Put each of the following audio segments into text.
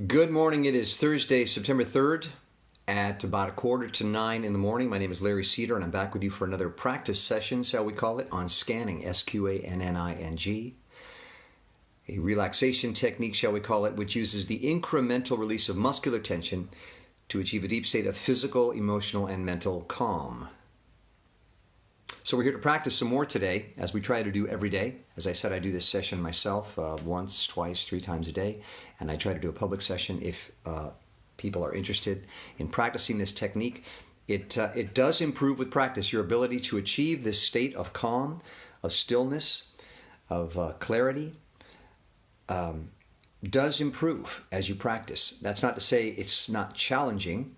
Good morning. It is Thursday, September 3rd at about 8:45 in the morning. My name is Larry Cedar, and I'm back with you for another practice session, shall we call it, on scanning, SQANNING. A relaxation technique, shall we call it, which uses the incremental release of muscular tension to achieve a deep state of physical, emotional, and mental calm. So we're here to practice some more today, as we try to do every day. As I said, I do this session myself once, twice, 3 times a day, and I try to do a public session if people are interested in practicing this technique. It does improve with practice your ability to achieve this state of calm, of stillness, of clarity. Does improve as you practice. That's not to say it's not challenging.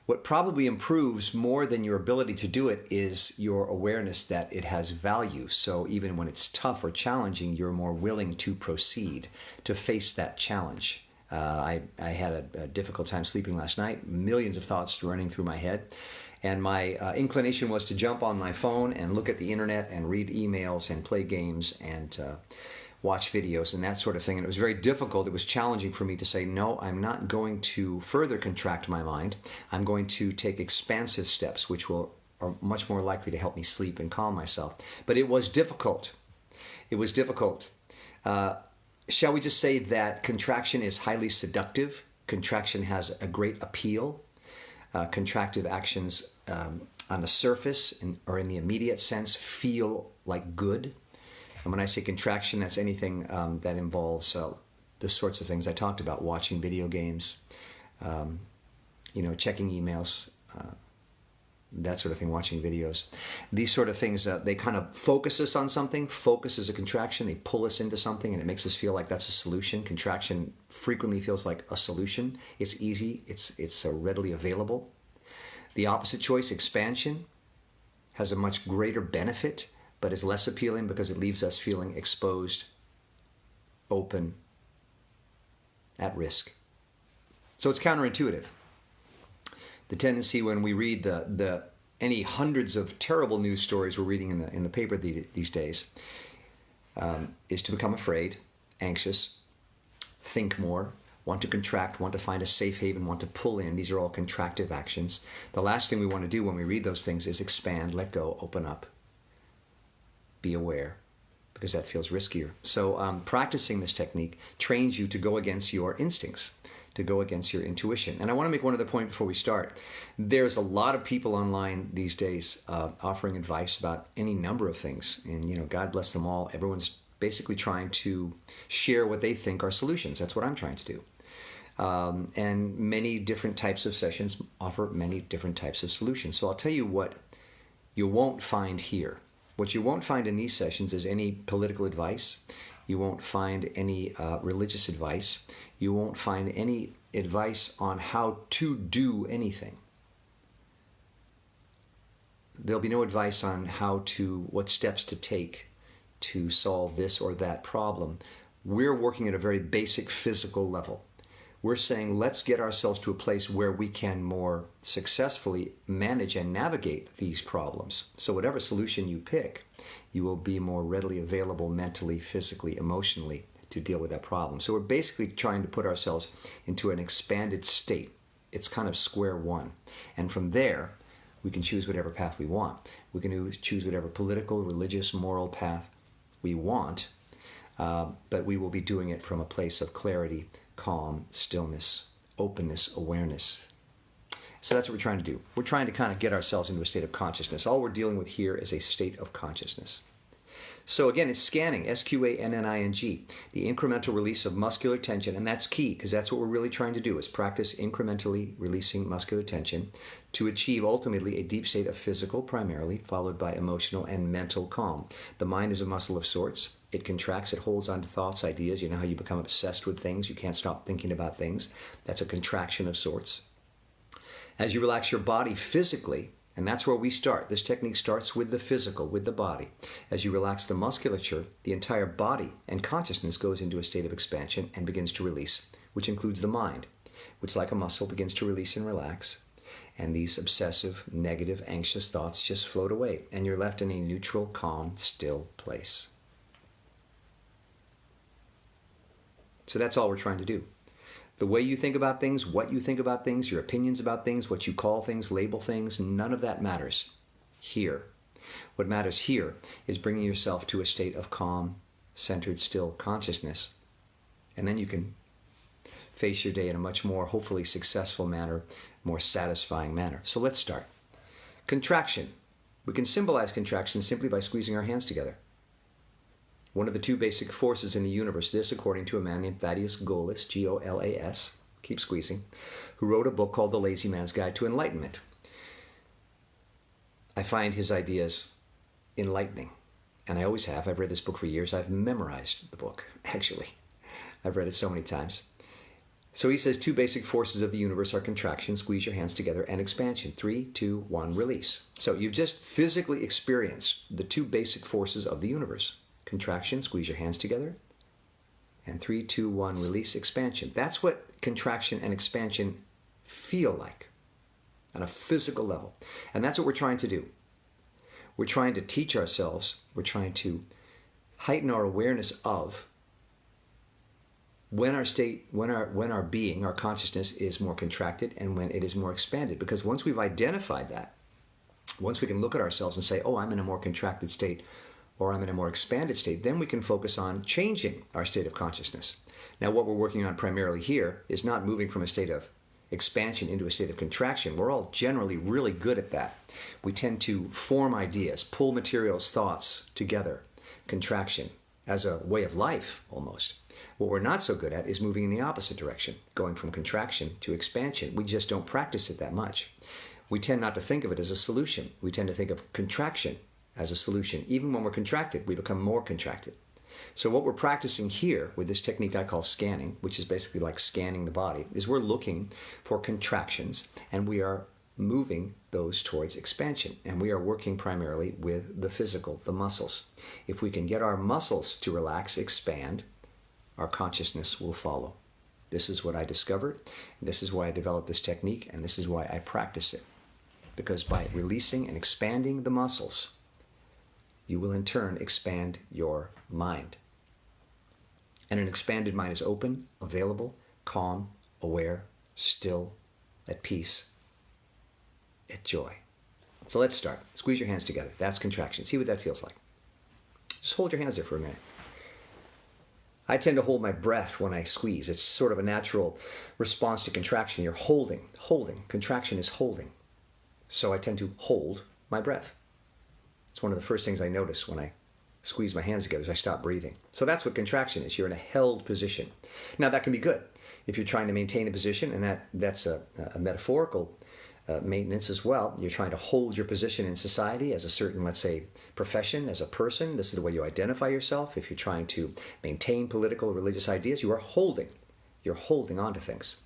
What probably improves more than your ability to do it is your awareness that it has value. So even when it's tough or challenging, you're more willing to proceed, to face that challenge. I had a difficult time sleeping last night, millions of thoughts running through my head. And my inclination was to jump on my phone and look at the internet and read emails and play games and watch videos and that sort of thing. And it was very difficult. It was challenging for me to say, no, I'm not going to further contract my mind. I'm going to take expansive steps, which are much more likely to help me sleep and calm myself. But it was difficult. It was difficult. Shall we just say that contraction is highly seductive? Contraction has a great appeal. Contractive actions on the surface or in the immediate sense feel like good. And when I say contraction, that's anything that involves the sorts of things I talked about: watching video games, checking emails, that sort of thing, watching videos. These sort of things, they kind of focus us on something. Focus is a contraction. They pull us into something, and it makes us feel like that's a solution. Contraction frequently feels like a solution. It's easy. It's readily available. The opposite choice, expansion, has a much greater benefit, but is less appealing because it leaves us feeling exposed, open, at risk. So it's counterintuitive. The tendency when we read any hundreds of terrible news stories we're reading in the paper these days is to become afraid, anxious, think more, want to contract, want to find a safe haven, want to pull in. These are all contractive actions. The last thing we want to do when we read those things is expand, let go, open up. Be aware, because that feels riskier. So practicing this technique trains you to go against your instincts, to go against your intuition. And I want to make one other point before we start. There's a lot of people online these days offering advice about any number of things. And, God bless them all. Everyone's basically trying to share what they think are solutions. That's what I'm trying to do. And many different types of sessions offer many different types of solutions. So I'll tell you what you won't find here. What you won't find in these sessions is any political advice. You won't find any religious advice. You won't find any advice on how to do anything. There'll be no advice on what steps to take to solve this or that problem. We're working at a very basic physical level. We're saying, let's get ourselves to a place where we can more successfully manage and navigate these problems. So whatever solution you pick, you will be more readily available mentally, physically, emotionally to deal with that problem. So we're basically trying to put ourselves into an expanded state. It's kind of square one. And from there, we can choose whatever path we want. We can choose whatever political, religious, moral path we want, but we will be doing it from a place of clarity, calm, stillness, openness, awareness. So that's what we're trying to do. We're trying to kind of get ourselves into a state of consciousness. All we're dealing with here is a state of consciousness. So again, it's scanning, SQANNING, the incremental release of muscular tension. And that's key, because that's what we're really trying to do, is practice incrementally releasing muscular tension to achieve ultimately a deep state of physical, primarily, followed by emotional and mental calm. The mind is a muscle of sorts. It contracts, it holds on to thoughts, ideas. You know how you become obsessed with things? You can't stop thinking about things. That's a contraction of sorts. As you relax your body physically, and that's where we start. This technique starts with the physical, with the body. As you relax the musculature, the entire body and consciousness goes into a state of expansion and begins to release, which includes the mind, which, like a muscle, begins to release and relax. And these obsessive, negative, anxious thoughts just float away, and you're left in a neutral, calm, still place. So that's all we're trying to do. The way you think about things, what you think about things, your opinions about things, what you call things, label things, none of that matters here. What matters here is bringing yourself to a state of calm, centered, still consciousness. And then you can face your day in a much more, hopefully, successful manner, more satisfying manner. So let's start. Contraction. We can symbolize contraction simply by squeezing our hands together. One of the two basic forces in the universe, this according to a man named Thaddeus Golas, Golas, keep squeezing, who wrote a book called The Lazy Man's Guide to Enlightenment. I find his ideas enlightening, and I always have. I've read this book for years. I've memorized the book, actually. I've read it so many times. So he says two basic forces of the universe are contraction, squeeze your hands together, and expansion. 3, 2, 1, release. So you've just physically experienced the two basic forces of the universe. Contraction, squeeze your hands together, and 3, 2, 1, release, expansion. That's what contraction and expansion feel like on a physical level. And that's what we're trying to do. We're trying to teach ourselves, we're trying to heighten our awareness of when our being, our consciousness is more contracted and when it is more expanded. Because once we've identified that, once we can look at ourselves and say, oh, I'm in a more contracted state, or I'm in a more expanded state, then we can focus on changing our state of consciousness. Now, what we're working on primarily here is not moving from a state of expansion into a state of contraction. We're all generally really good at that. We tend to form ideas, pull materials, thoughts together, contraction, as a way of life almost. What we're not so good at is moving in the opposite direction, going from contraction to expansion. We just don't practice it that much. We tend not to think of it as a solution. We tend to think of contraction as a solution. Even when we're contracted, we become more contracted. So what we're practicing here with this technique I call scanning, which is basically like scanning the body, is we're looking for contractions and we are moving those towards expansion. And we are working primarily with the physical, the muscles. If we can get our muscles to relax, expand, our consciousness will follow. This is what I discovered. This is why I developed this technique, and this is why I practice it. Because by releasing and expanding the muscles, you will in turn expand your mind. And an expanded mind is open, available, calm, aware, still, at peace, at joy. So let's start. Squeeze your hands together. That's contraction. See what that feels like. Just hold your hands there for a minute. I tend to hold my breath when I squeeze. It's sort of a natural response to contraction. You're holding. Contraction is holding. So I tend to hold my breath. It's one of the first things I notice when I squeeze my hands together is I stop breathing. So that's what contraction is. You're in a held position. Now that can be good if you're trying to maintain a position, and that's a metaphorical maintenance as well. You're trying to hold your position in society as a certain, let's say, profession, as a person. This is the way you identify yourself. If you're trying to maintain political or religious ideas, you are holding. You're holding on to things.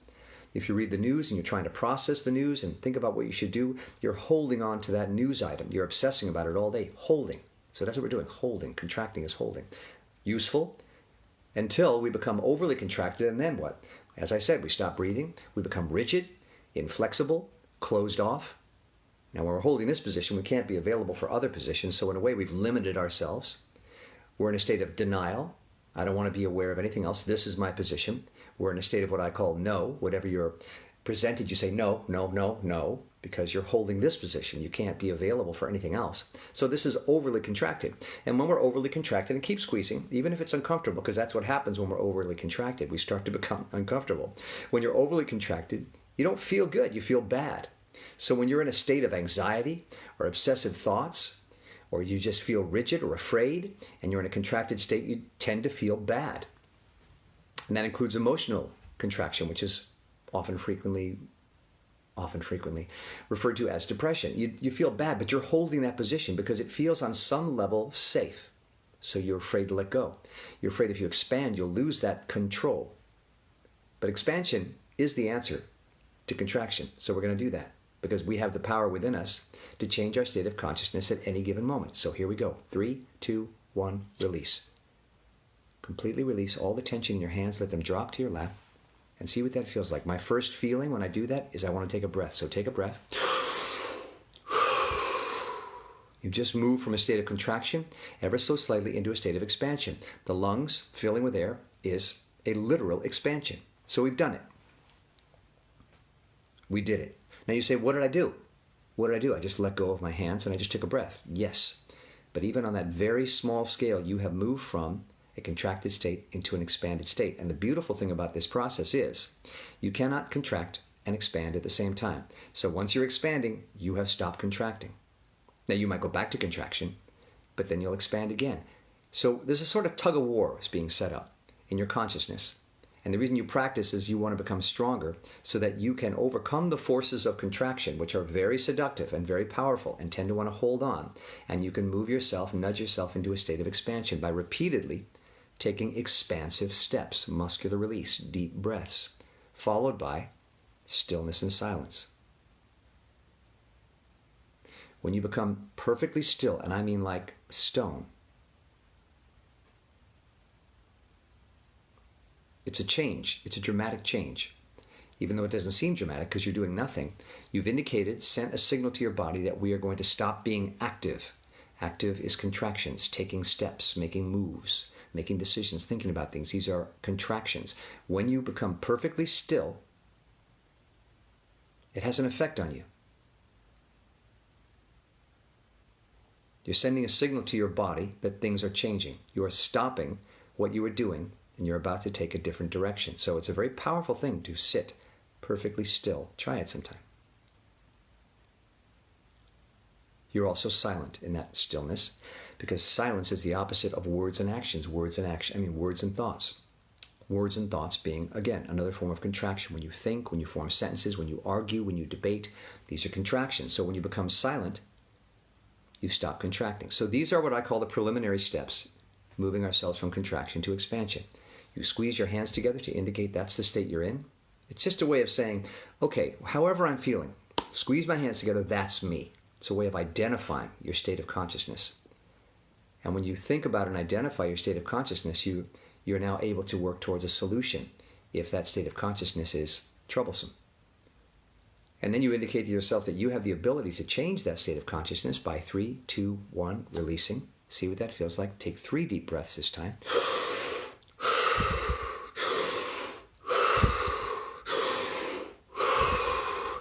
If you read the news and you're trying to process the news and think about what you should do, you're holding on to that news item. You're obsessing about it all day, holding. So that's what we're doing, holding. Contracting is holding. Useful until we become overly contracted, and then what? As I said, we stop breathing, we become rigid, inflexible, closed off. Now, when we're holding this position, we can't be available for other positions, so in a way, we've limited ourselves. We're in a state of denial. I don't want to be aware of anything else. This is my position. We're in a state of what I call no. Whatever you're presented, you say no, no, no, no, because you're holding this position. You can't be available for anything else. So this is overly contracted. And when we're overly contracted, and keep squeezing, even if it's uncomfortable, because that's what happens when we're overly contracted. We start to become uncomfortable. When you're overly contracted, you don't feel good. You feel bad. So when you're in a state of anxiety or obsessive thoughts, or you just feel rigid or afraid, and you're in a contracted state, you tend to feel bad. And that includes emotional contraction, which is often frequently referred to as depression. You feel bad, but you're holding that position because it feels on some level safe. So you're afraid to let go. You're afraid if you expand, you'll lose that control. But expansion is the answer to contraction. So we're going to do that because we have the power within us to change our state of consciousness at any given moment. So here we go. 3, 2, 1, release. Completely release all the tension in your hands. Let them drop to your lap and see what that feels like. My first feeling when I do that is I want to take a breath. So take a breath. You've just moved from a state of contraction ever so slightly into a state of expansion. The lungs filling with air is a literal expansion. So we've done it. We did it. Now you say, what did I do? What did I do? I just let go of my hands and I just took a breath. Yes. But even on that very small scale, you have moved from a contracted state into an expanded state. And the beautiful thing about this process is you cannot contract and expand at the same time. So once you're expanding, you have stopped contracting. Now you might go back to contraction, but then you'll expand again. So there's a sort of tug of war is being set up in your consciousness. And the reason you practice is you want to become stronger so that you can overcome the forces of contraction, which are very seductive and very powerful and tend to want to hold on. And you can move yourself, nudge yourself into a state of expansion by repeatedly taking expansive steps, muscular release, deep breaths, followed by stillness and silence. When you become perfectly still, and I mean like stone, it's a change. It's a dramatic change. Even though it doesn't seem dramatic because you're doing nothing, you've indicated, sent a signal to your body that we are going to stop being active. Active is contractions, taking steps, making moves, making decisions, thinking about things. These are contractions. When you become perfectly still, it has an effect on you. You're sending a signal to your body that things are changing. You are stopping what you were doing and you're about to take a different direction. So it's a very powerful thing to sit perfectly still. Try it sometime. You're also silent in that stillness because silence is the opposite of words and actions. Words and thoughts. Words and thoughts being, again, another form of contraction. When you think, when you form sentences, when you argue, when you debate, these are contractions. So when you become silent, you stop contracting. So these are what I call the preliminary steps, moving ourselves from contraction to expansion. You squeeze your hands together to indicate that's the state you're in. It's just a way of saying, okay, however I'm feeling, squeeze my hands together, that's me. It's a way of identifying your state of consciousness. And when you think about and identify your state of consciousness, you're now able to work towards a solution if that state of consciousness is troublesome. And then you indicate to yourself that you have the ability to change that state of consciousness by 3, 2, 1, releasing. See what that feels like. Take 3 deep breaths this time.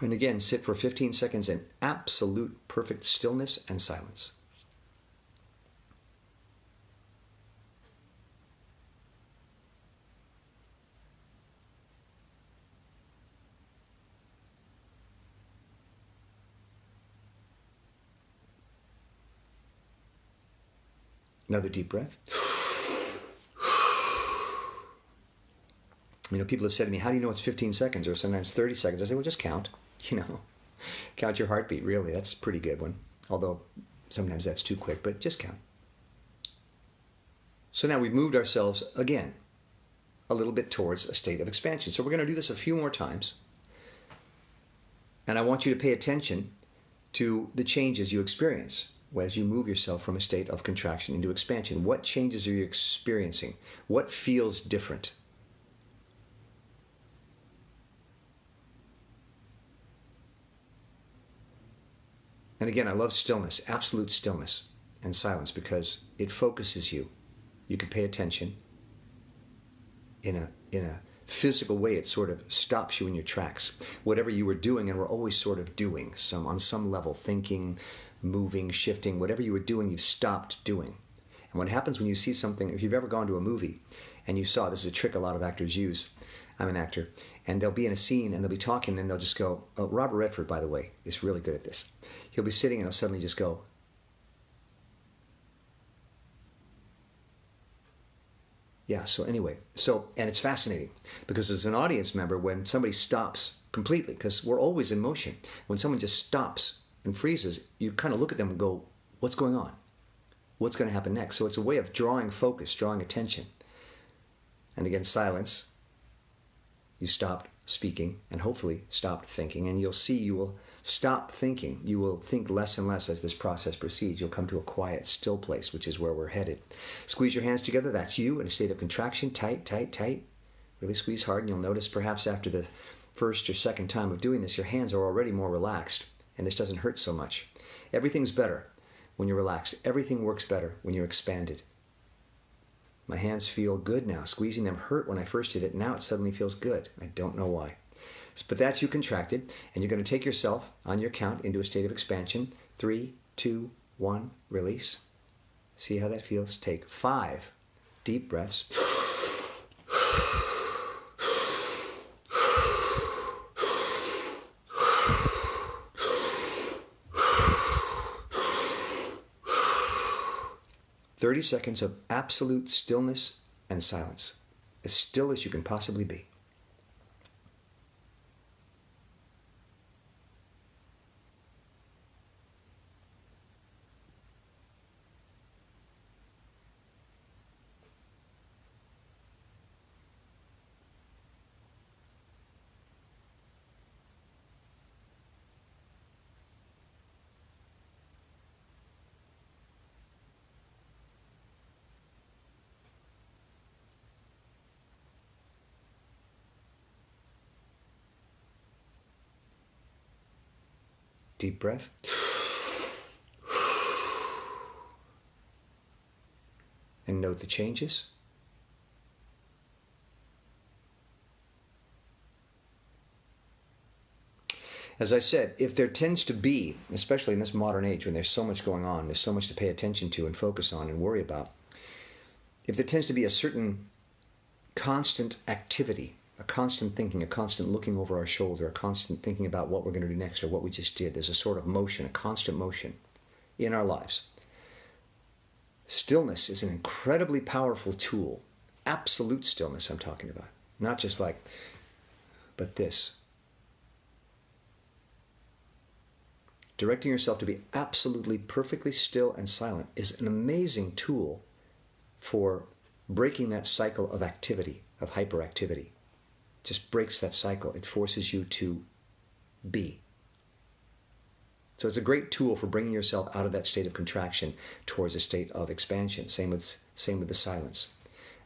And again, sit for 15 seconds in absolute perfect stillness and silence. Another deep breath. You know, people have said to me, how do you know it's 15 seconds or sometimes 30 seconds? I say, well, just count. You know, count your heartbeat, really. That's a pretty good one. Although sometimes that's too quick, but just count. So now we've moved ourselves again a little bit towards a state of expansion. So we're going to do this a few more times. And I want you to pay attention to the changes you experience as you move yourself from a state of contraction into expansion. What changes are you experiencing? What feels different? And again, I love stillness, absolute stillness and silence, because it focuses you. You can pay attention. In a physical way, it sort of stops you in your tracks. Whatever you were doing, and we're always sort of doing, on some level, thinking, moving, shifting, whatever you were doing, you've stopped doing. And what happens when you see something, if you've ever gone to a movie and you saw, this is a trick a lot of actors use. I'm an actor. And they'll be in a scene and they'll be talking and they'll just go, oh, Robert Redford, by the way, is really good at this. He'll be sitting and he'll suddenly just go, yeah, so anyway. And it's fascinating because as an audience member, when somebody stops completely, because we're always in motion, when someone just stops and freezes, you kind of look at them and go, what's going on? What's going to happen next? So it's a way of drawing focus, drawing attention. And again, silence. You stopped speaking and hopefully stopped thinking, and you'll see you will stop thinking. You will think less and less as this process proceeds. You'll come to a quiet, still place, which is where we're headed. Squeeze your hands together. That's you in a state of contraction. Tight, tight, tight. Really squeeze hard, and you'll notice perhaps after the first or second time of doing this, your hands are already more relaxed, and this doesn't hurt so much. Everything's better when you're relaxed. Everything works better when you're expanded. My hands feel good now. Squeezing them hurt when I first did it. Now it suddenly feels good. I don't know why. But that's you contracted, and you're going to take yourself on your count into a state of expansion. 3, 2, 1, release. See how that feels? Take 5 deep breaths. 30 seconds of absolute stillness and silence, as still as you can possibly be. Deep breath. And note the changes. As I said, if there tends to be, especially in this modern age when there's so much going on, there's so much to pay attention to and focus on and worry about, if there tends to be a certain constant activity, a constant thinking, a constant looking over our shoulder, a constant thinking about what we're going to do next or what we just did. There's a sort of motion, a constant motion in our lives. Stillness is an incredibly powerful tool. Absolute stillness I'm talking about. Not just like, but this. Directing yourself to be absolutely perfectly still and silent is an amazing tool for breaking that cycle of activity, of hyperactivity. Just breaks that cycle. It forces you to be. So it's a great tool for bringing yourself out of that state of contraction towards a state of expansion. Same with the silence.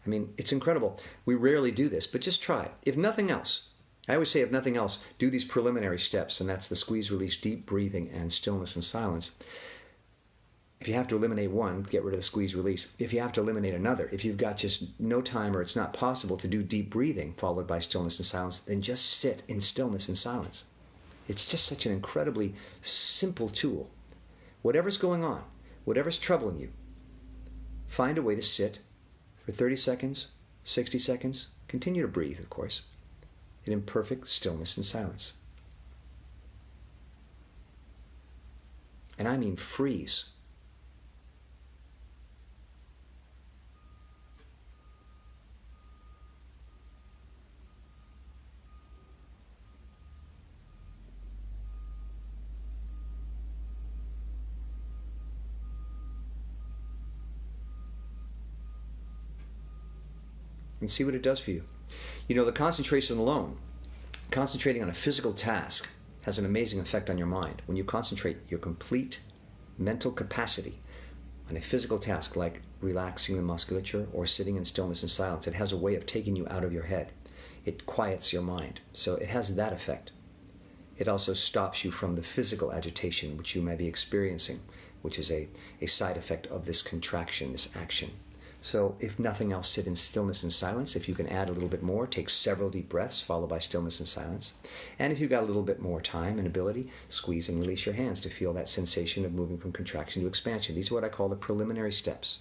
I mean, it's incredible. We rarely do this, but just try it. If nothing else, I always say if nothing else, do these preliminary steps, and that's the squeeze, release, deep breathing, and stillness and silence. If you have to eliminate one, get rid of the squeeze, release. If you have to eliminate another, if you've got just no time or it's not possible to do deep breathing followed by stillness and silence, then just sit in stillness and silence. It's just such an incredibly simple tool. Whatever's going on, whatever's troubling you, find a way to sit for 30 seconds, 60 seconds. Continue to breathe, of course, in imperfect stillness and silence. And I mean freeze. And see what it does for you. You know, the concentration alone, concentrating on a physical task, has an amazing effect on your mind. When you concentrate your complete mental capacity on a physical task like relaxing the musculature or sitting in stillness and silence, it has a way of taking you out of your head. It quiets your mind. So it has that effect. It also stops you from the physical agitation which you may be experiencing, which is a side effect of this contraction, this action. So if nothing else, sit in stillness and silence. If you can add a little bit more, take several deep breaths followed by stillness and silence. And if you've got a little bit more time and ability, squeeze and release your hands to feel that sensation of moving from contraction to expansion. These are what I call the preliminary steps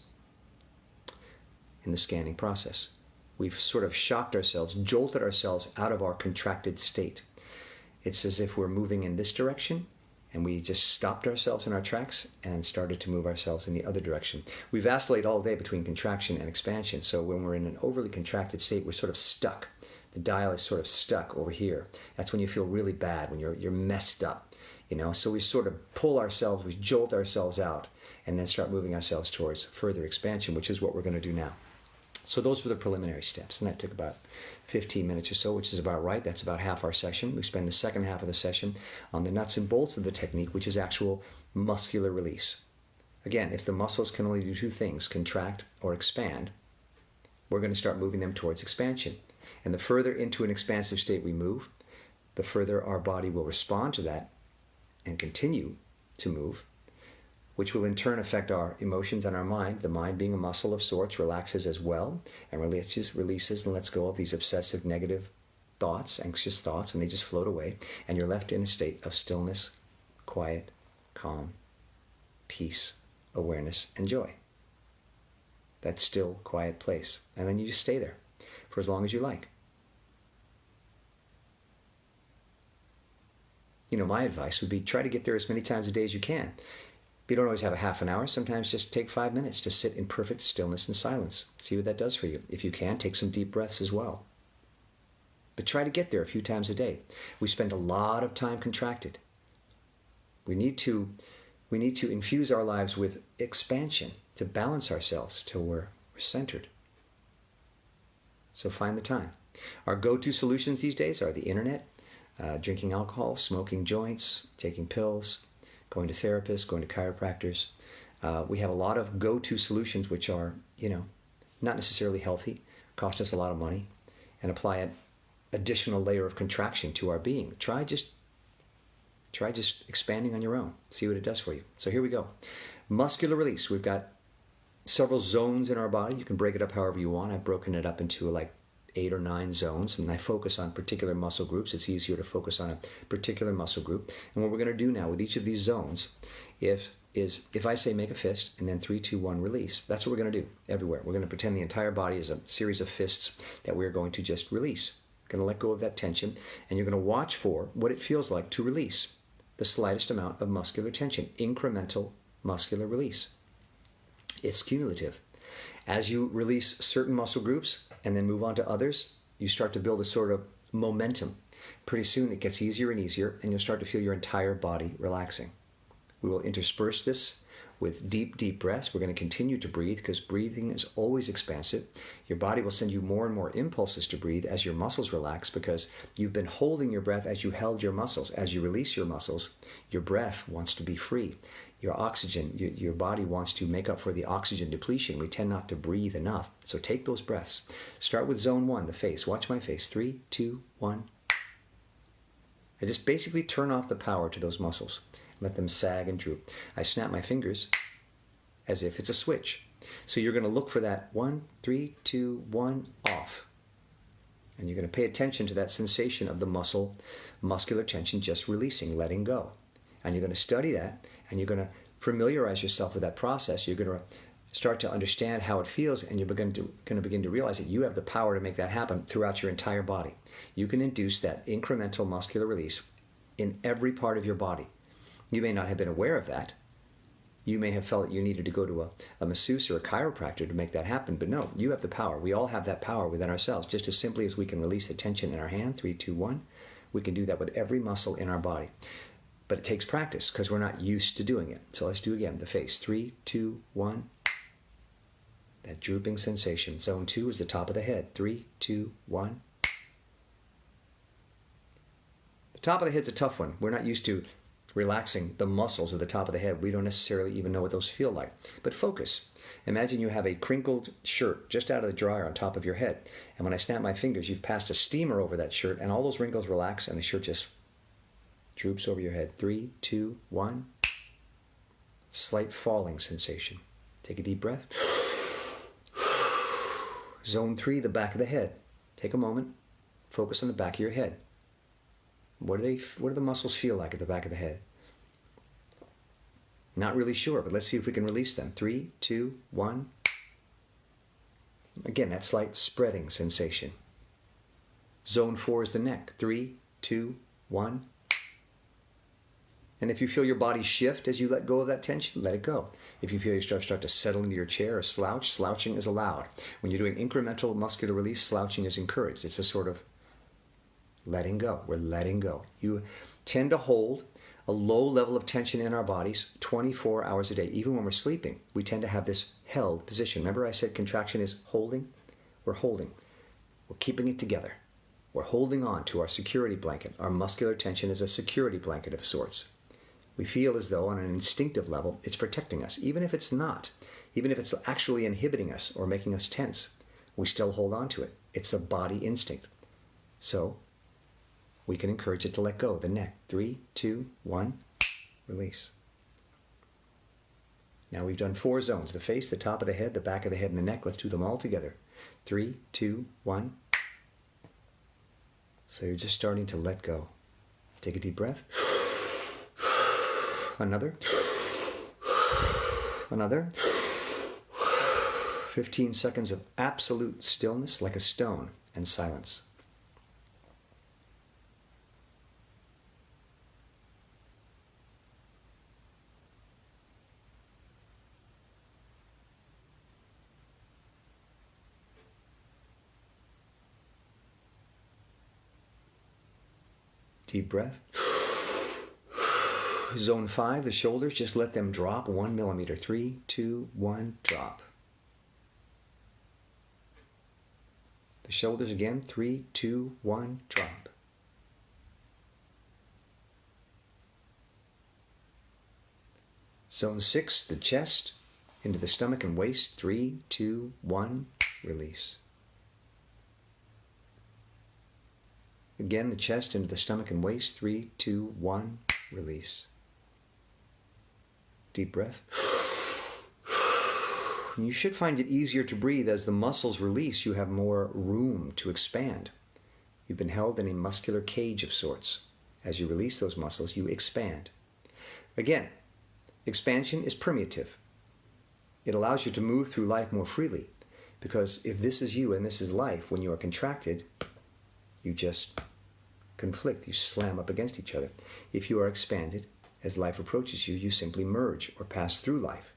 in the scanning process. We've sort of shocked ourselves, jolted ourselves out of our contracted state. It's as if we're moving in this direction, and we just stopped ourselves in our tracks and started to move ourselves in the other direction. We vacillate all day between contraction and expansion. So when we're in an overly contracted state, we're sort of stuck. The dial is sort of stuck over here. That's when you feel really bad, when you're messed up. You know, so we sort of pull ourselves, we jolt ourselves out, and then start moving ourselves towards further expansion, which is what we're going to do now. So those were the preliminary steps, and that took about 15 minutes or so, which is about right. That's about half our session. We spend the second half of the session on the nuts and bolts of the technique, which is actual muscular release. Again, if the muscles can only do two things, contract or expand, we're going to start moving them towards expansion. And the further into an expansive state we move, the further our body will respond to that and continue to move, which will in turn affect our emotions and our mind. The mind, being a muscle of sorts, relaxes as well and releases and lets go of these obsessive negative thoughts, anxious thoughts, and they just float away. And you're left in a state of stillness, quiet, calm, peace, awareness, and joy. That still, quiet place. And then you just stay there for as long as you like. You know, my advice would be try to get there as many times a day as you can. You don't always have a half an hour. Sometimes just take 5 minutes to sit in perfect stillness and silence. See what that does for you. If you can, take some deep breaths as well. But try to get there a few times a day. We spend a lot of time contracted. We need to infuse our lives with expansion to balance ourselves till we're centered. So find the time. Our go-to solutions these days are the internet, drinking alcohol, smoking joints, taking pills, going to therapists, going to chiropractors. We have a lot of go-to solutions which are, not necessarily healthy, cost us a lot of money, and apply an additional layer of contraction to our being. Try just expanding on your own. See what it does for you. So here we go. Muscular release. We've got several zones in our body. You can break it up however you want. I've broken it up into like 8 or 9 zones, and I focus on particular muscle groups. It's easier to focus on a particular muscle group. And what we're going to do now with each of these zones, if I say make a fist and then 3, 2, 1, release, that's what we're going to do everywhere. We're going to pretend the entire body is a series of fists that we're going to just release. Going to let go of that tension, and you're going to watch for what it feels like to release the slightest amount of muscular tension. Incremental muscular release. It's cumulative. As you release certain muscle groups and then move on to others, you start to build a sort of momentum. Pretty soon it gets easier and easier, and you'll start to feel your entire body relaxing. We will intersperse this with deep, deep breaths. We're going to continue to breathe because breathing is always expansive. Your body will send you more and more impulses to breathe as your muscles relax, because you've been holding your breath as you held your muscles. As you release your muscles, your breath wants to be free. Your oxygen, your body wants to make up for the oxygen depletion. We tend not to breathe enough. So take those breaths. Start with zone 1, the face. Watch my face. 3, 2, 1. I just basically turn off the power to those muscles. Let them sag and droop. I snap my fingers as if it's a switch. So you're going to look for that 1, 3, 2, 1, off. And you're going to pay attention to that sensation of the muscular tension just releasing, letting go. And you're going to study that, and you're going to familiarize yourself with that process. You're going to start to understand how it feels, and you're going to begin to realize that you have the power to make that happen throughout your entire body. You can induce that incremental muscular release in every part of your body. You may not have been aware of that. You may have felt you needed to go to a masseuse or a chiropractor to make that happen, but no, you have the power. We all have that power within ourselves. Just as simply as we can release the tension in our hand, 3, 2, 1, we can do that with every muscle in our body. But it takes practice because we're not used to doing it. So let's do again. The face. 3, 2, 1. That drooping sensation. Zone 2 is the top of the head. 3, 2, 1. The top of the head's a tough one. We're not used to relaxing the muscles of the top of the head. We don't necessarily even know what those feel like. But focus. Imagine you have a crinkled shirt just out of the dryer on top of your head. And when I snap my fingers, you've passed a steamer over that shirt, and all those wrinkles relax, and the shirt just droops over your head. 3, 2, 1. Slight falling sensation. Take a deep breath. Zone 3, the back of the head. Take a moment. Focus on the back of your head. What do the muscles feel like at the back of the head? Not really sure, but let's see if we can release them. 3, 2, 1. Again, that slight spreading sensation. Zone 4 is the neck. 3, 2, 1. And if you feel your body shift as you let go of that tension, let it go. If you feel you start to settle into your chair or slouch, slouching is allowed. When you're doing incremental muscular release, slouching is encouraged. It's a sort of letting go. We're letting go. You tend to hold a low level of tension in our bodies 24 hours a day. Even when we're sleeping, we tend to have this held position. Remember I said contraction is holding? We're holding. We're keeping it together. We're holding on to our security blanket. Our muscular tension is a security blanket of sorts. We feel as though on an instinctive level it's protecting us. Even if it's not, even if it's actually inhibiting us or making us tense, we still hold on to it. It's a body instinct. So we can encourage it to let go. The neck. 3, 2, 1. Release. Now we've done 4 zones. The face, the top of the head, the back of the head, and the neck. Let's do them all together. 3, 2, 1. So you're just starting to let go. Take a deep breath. Another. Another. 15 seconds of absolute stillness, like a stone, and silence. Deep breath. Zone 5, the shoulders, just let them drop 1 millimeter. 3, 2, 1, drop. The shoulders again, 3, 2, 1, drop. Zone 6, the chest, into the stomach and waist. 3, 2, 1, release. Again, the chest into the stomach and waist. 3, 2, 1, release. Deep breath. And you should find it easier to breathe as the muscles release. You have more room to expand. You've been held in a muscular cage of sorts. As you release those muscles, you expand. Again, expansion is permeative. It allows you to move through life more freely, because if this is you and this is life, when you are contracted, you just conflict, you slam up against each other. If you are expanded, as life approaches you, you simply merge or pass through life.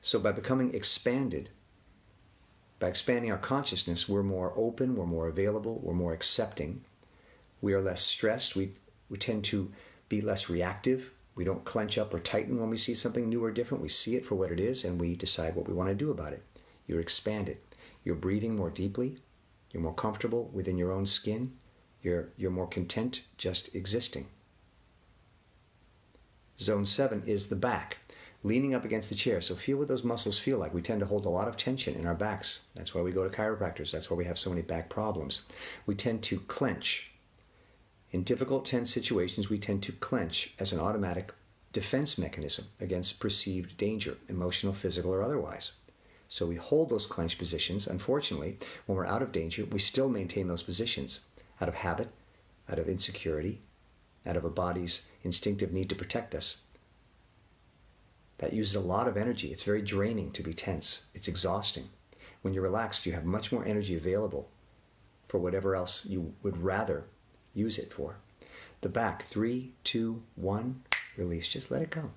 So by becoming expanded, by expanding our consciousness, we're more open, we're more available, we're more accepting. We are less stressed, we tend to be less reactive. We don't clench up or tighten when we see something new or different. We see it for what it is and we decide what we want to do about it. You're expanded. You're breathing more deeply. You're more comfortable within your own skin. You're more content just existing. Zone 7 is the back, leaning up against the chair. So feel what those muscles feel like. We tend to hold a lot of tension in our backs. That's why we go to chiropractors. That's why we have so many back problems. We tend to clench. In difficult, tense situations, we tend to clench as an automatic defense mechanism against perceived danger, emotional, physical, or otherwise. So we hold those clenched positions. Unfortunately, when we're out of danger, we still maintain those positions out of habit, out of insecurity, out of a body's instinctive need to protect us. That uses a lot of energy. It's very draining to be tense. It's exhausting. When you're relaxed, you have much more energy available for whatever else you would rather use it for. The back, 3, 2, 1, release. Just let it go.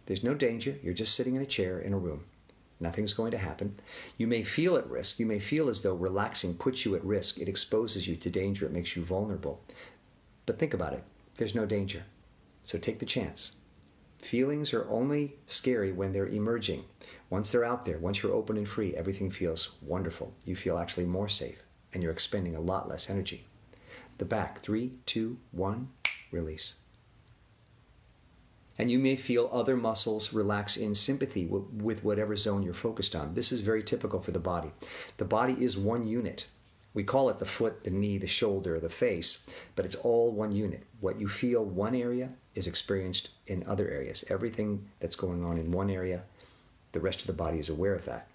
There's no danger. You're just sitting in a chair in a room. Nothing's going to happen. You may feel at risk. You may feel as though relaxing puts you at risk. It exposes you to danger. It makes you vulnerable. But think about it. There's no danger. So take the chance. Feelings are only scary when they're emerging. Once they're out there, once you're open and free, everything feels wonderful. You feel actually more safe, and you're expending a lot less energy. The back, 3, 2, 1, release. And you may feel other muscles relax in sympathy with whatever zone you're focused on. This is very typical for the body. The body is one unit. We call it the foot, the knee, the shoulder, the face, but it's all one unit. What you feel one area is experienced in other areas. Everything that's going on in one area, the rest of the body is aware of that.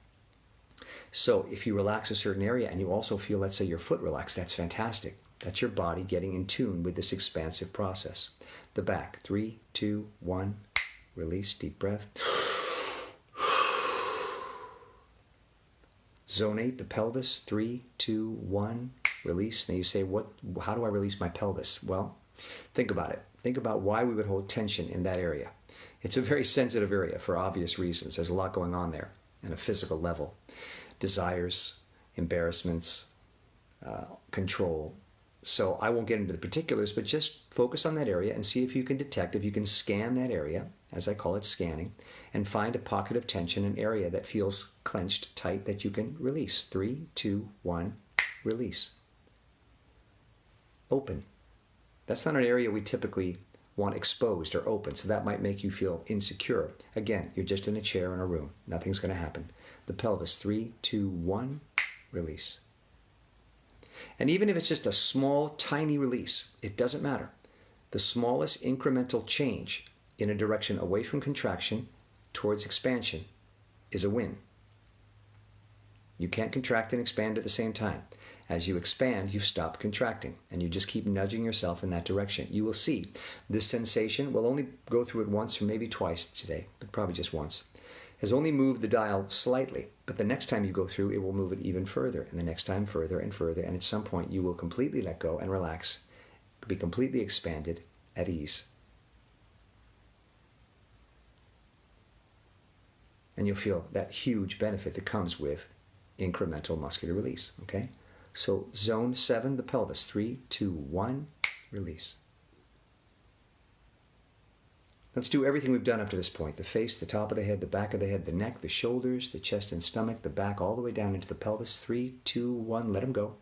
So if you relax a certain area and you also feel, let's say, your foot relaxed, that's fantastic. That's your body getting in tune with this expansive process. The back, 3, 2, 1, release, deep breath. Zone 8, the pelvis, 3, 2, 1, release. Now you say, how do I release my pelvis? Well, think about it. Think about why we would hold tension in that area. It's a very sensitive area for obvious reasons. There's a lot going on there on a physical level. Desires, embarrassments, control. So I won't get into the particulars, but just focus on that area and see if you can detect, if you can scan that area, as I call it, scanning, and find a pocket of tension, an area that feels clenched, tight, that you can release. 3, 2, 1, release. Open. That's not an area we typically want exposed or open, so that might make you feel insecure. Again, you're just in a chair in a room. Nothing's going to happen. The pelvis, 3, 2, 1, release. And even if it's just a small, tiny release, it doesn't matter. The smallest incremental change in a direction away from contraction towards expansion is a win. You can't contract and expand at the same time. As you expand, you stop contracting, and you just keep nudging yourself in that direction. You will see this sensation, we'll only go through it once or maybe twice today, but probably just once, has only moved the dial slightly, but the next time you go through, it will move it even further, and the next time further and further, and at some point you will completely let go and relax, be completely expanded at ease. And you'll feel that huge benefit that comes with incremental muscular release, okay? So zone 7, the pelvis, 3, 2, 1, release. Let's do everything we've done up to this point. The face, the top of the head, the back of the head, the neck, the shoulders, the chest and stomach, the back, all the way down into the pelvis. 3, 2, 1, let them go.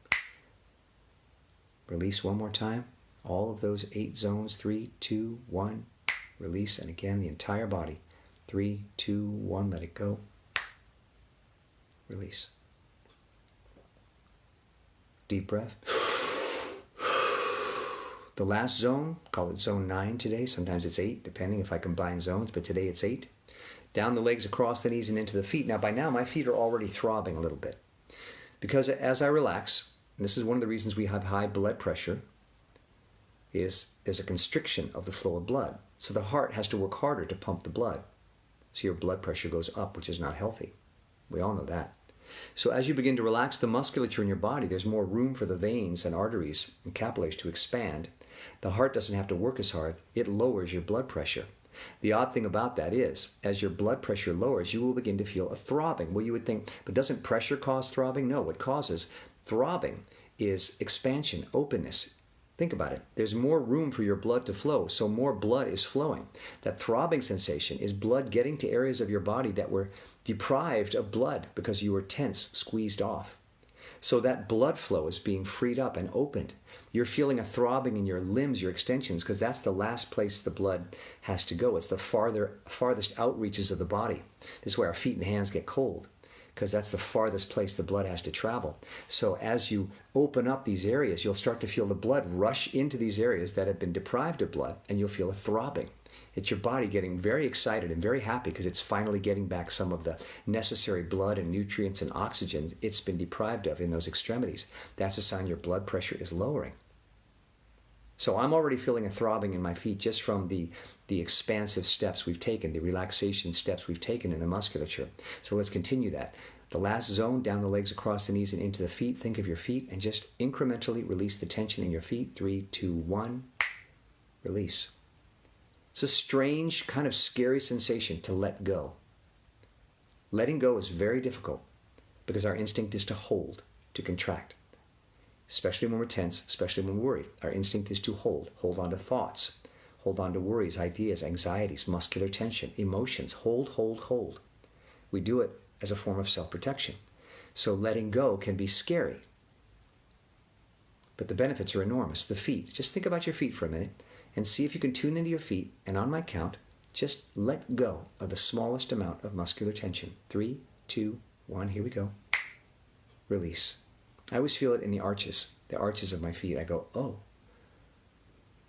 Release one more time. All of those 8 zones. 3, 2, 1, release. And again, the entire body. 3, 2, 1, let it go. Release. Deep breath. The last zone, call it zone 9 today. Sometimes it's 8, depending if I combine zones, but today it's 8. Down the legs, across the knees, and into the feet. Now, by now, my feet are already throbbing a little bit. Because as I relax, and this is one of the reasons we have high blood pressure, is there's a constriction of the flow of blood. So the heart has to work harder to pump the blood. So your blood pressure goes up, which is not healthy. We all know that. So as you begin to relax the musculature in your body, there's more room for the veins and arteries and capillaries to expand. The heart doesn't have to work as hard. It lowers your blood pressure. The odd thing about that is, as your blood pressure lowers, you will begin to feel a throbbing. Well, you would think, but doesn't pressure cause throbbing? No, what causes throbbing is expansion, openness. Think about it. There's more room for your blood to flow, so more blood is flowing. That throbbing sensation is blood getting to areas of your body that were deprived of blood because you were tense, squeezed off. So that blood flow is being freed up and opened. You're feeling a throbbing in your limbs, your extensions, because that's the last place the blood has to go. It's the farthest outreaches of the body. This is where our feet and hands get cold, because that's the farthest place the blood has to travel. So as you open up these areas, you'll start to feel the blood rush into these areas that have been deprived of blood, and you'll feel a throbbing. It's your body getting very excited and very happy because it's finally getting back some of the necessary blood and nutrients and oxygen it's been deprived of in those extremities. That's a sign your blood pressure is lowering. So I'm already feeling a throbbing in my feet just from the expansive steps we've taken, the relaxation steps we've taken in the musculature. So let's continue that. The last zone, down the legs, across the knees, and into the feet. Think of your feet and just incrementally release the tension in your feet. 3, 2, 1, release. It's a strange, kind of scary sensation to let go. Letting go is very difficult because our instinct is to hold, to contract. Especially when we're tense, especially when we're worried. Our instinct is to hold on to thoughts, hold on to worries, ideas, anxieties, muscular tension, emotions. Hold, hold, hold. We do it as a form of self-protection. So letting go can be scary. But the benefits are enormous. The feet, just think about your feet for a minute and see if you can tune into your feet, and on my count, just let go of the smallest amount of muscular tension. 3, 2, 1, here we go. Release. I always feel it in the arches of my feet. I go, oh.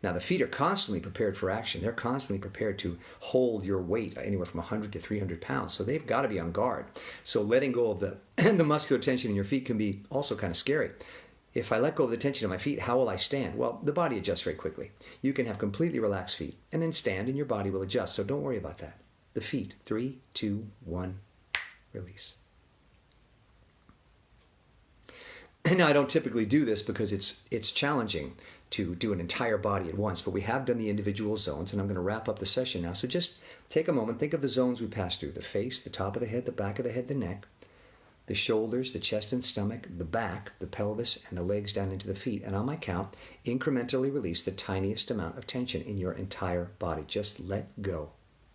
Now the feet are constantly prepared for action. They're constantly prepared to hold your weight anywhere from 100 to 300 pounds. So they've got to be on guard. So letting go of the muscular tension in your feet can be also kind of scary. If I let go of the tension in my feet, how will I stand? Well, the body adjusts very quickly. You can have completely relaxed feet and then stand and your body will adjust. So don't worry about that. The feet, 3, 2, 1, release. Now, I don't typically do this because it's challenging to do an entire body at once, but we have done the individual zones, and I'm going to wrap up the session now. So just take a moment, think of the zones we passed through: the face, the top of the head, the back of the head, the neck, the shoulders, the chest and stomach, the back, the pelvis, and the legs down into the feet. And on my count, incrementally release the tiniest amount of tension in your entire body. Just let go.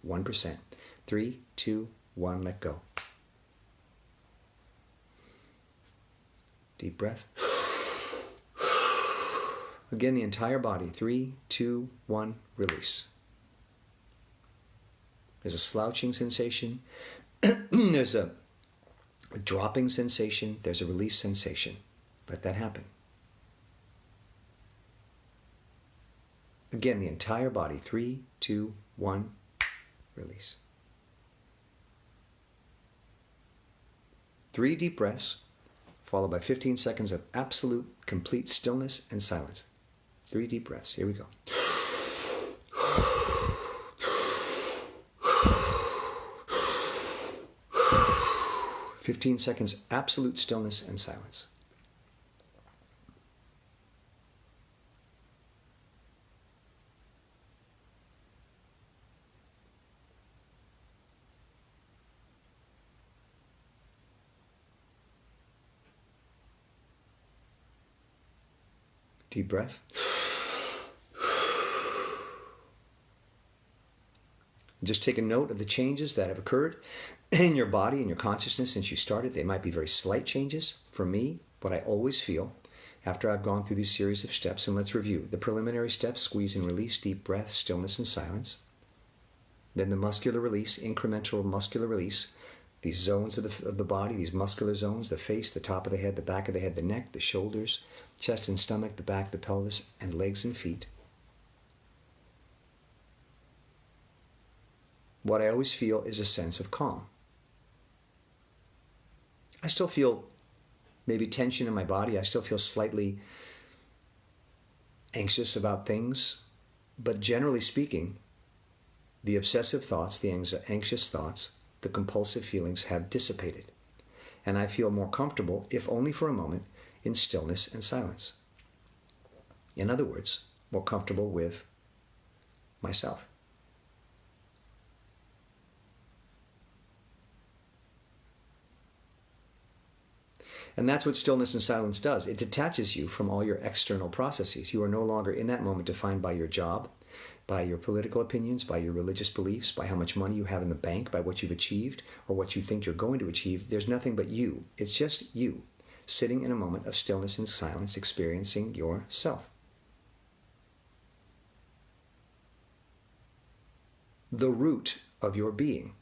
1%. 3, 2, 1, let go. Deep breath. Again, the entire body. 3, 2, 1, release. There's a slouching sensation. There's a dropping sensation. There's a release sensation. Let that happen. Again, the entire body. 3, 2, 1, release. 3 deep breaths. followed by 15 seconds of absolute, complete stillness and silence. 3 deep breaths. Here we go. 15 seconds, absolute stillness and silence. Deep breath. Just take a note of the changes that have occurred in your body and your consciousness since you started. They might be very slight changes. For me, what I always feel after I've gone through these series of steps, and let's review. The preliminary steps: squeeze and release, deep breath, stillness and silence. Then the muscular release, incremental muscular release. These zones of the body, these muscular zones, the face, the top of the head, the back of the head, the neck, the shoulders, chest and stomach, the back, the pelvis, and legs and feet. What I always feel is a sense of calm. I still feel maybe tension in my body. I still feel slightly anxious about things. But generally speaking, the obsessive thoughts, the anxious thoughts, the compulsive feelings have dissipated. And I feel more comfortable, if only for a moment, in stillness and silence. In other words, more comfortable with myself. And that's what stillness and silence does. It detaches you from all your external processes. You are no longer in that moment defined by your job, by your political opinions, by your religious beliefs, by how much money you have in the bank, by what you've achieved, or what you think you're going to achieve. There's nothing but you. It's just you, sitting in a moment of stillness and silence, experiencing yourself. The root of your being.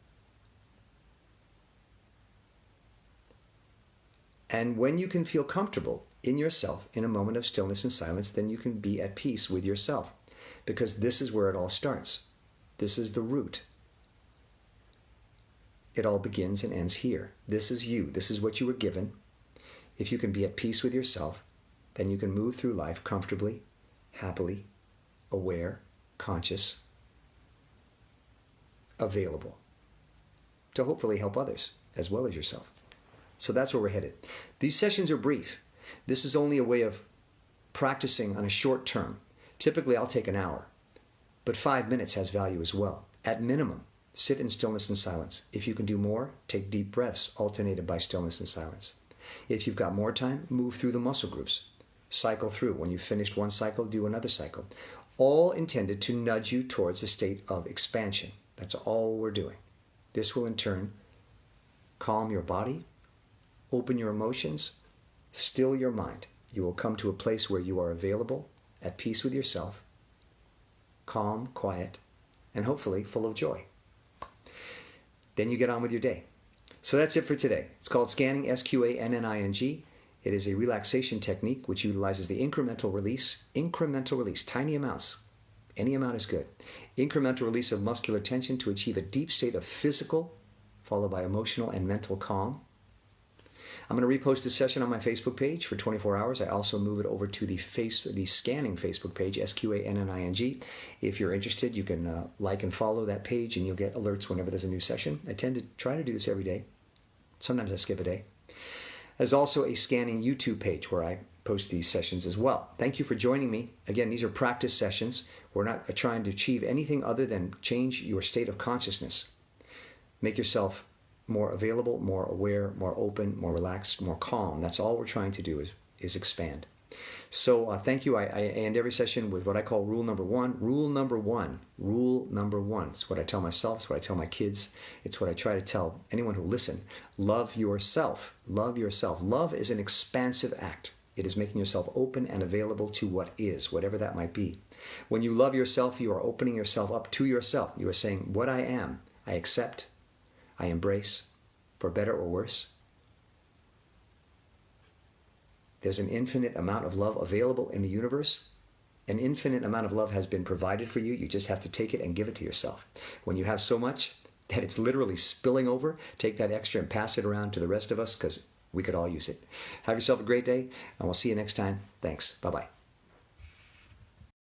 And when you can feel comfortable in yourself in a moment of stillness and silence, then you can be at peace with yourself. Because this is where it all starts. This is the root. It all begins and ends here. This is you. This is what you were given. If you can be at peace with yourself, then you can move through life comfortably, happily, aware, conscious, available to hopefully help others as well as yourself. So that's where we're headed. These sessions are brief. This is only a way of practicing on a short term. Typically, I'll take an hour, but 5 minutes has value as well. At minimum, sit in stillness and silence. If you can do more, take deep breaths alternated by stillness and silence. If you've got more time, move through the muscle groups. Cycle through. When you've finished one cycle, do another cycle. All intended to nudge you towards a state of expansion. That's all we're doing. This will in turn calm your body, open your emotions, still your mind. You will come to a place where you are available, at peace with yourself, calm, quiet, and hopefully full of joy. Then you get on with your day. So that's it for today. It's called scanning, SQANNING. It is a relaxation technique which utilizes the incremental release, tiny amounts. Any amount is good. Incremental release of muscular tension to achieve a deep state of physical, followed by emotional and mental calm. I'm going to repost this session on my Facebook page for 24 hours. I also move it over to the scanning Facebook page, SQANNING. If you're interested, you can like and follow that page, and you'll get alerts whenever there's a new session. I tend to try to do this every day. Sometimes I skip a day. There's also a scanning YouTube page where I post these sessions as well. Thank you for joining me. Again, these are practice sessions. We're not trying to achieve anything other than change your state of consciousness. Make yourself more available, more aware, more open, more relaxed, more calm. That's all we're trying to do is expand. So thank you. I end every session with what I call rule number one. Rule number one. It's what I tell myself. It's what I tell my kids. It's what I try to tell anyone who listen. Love yourself. Love yourself. Love is an expansive act. It is making yourself open and available to what is, whatever that might be. When you love yourself, you are opening yourself up to yourself. You are saying, what I am, I accept, I embrace, for better or worse. There's an infinite amount of love available in the universe. An infinite amount of love has been provided for you. You just have to take it and give it to yourself. When you have so much that it's literally spilling over, take that extra and pass it around to the rest of us, because We could all use it. Have yourself a great day, and we'll see you next time. Thanks. Bye-bye.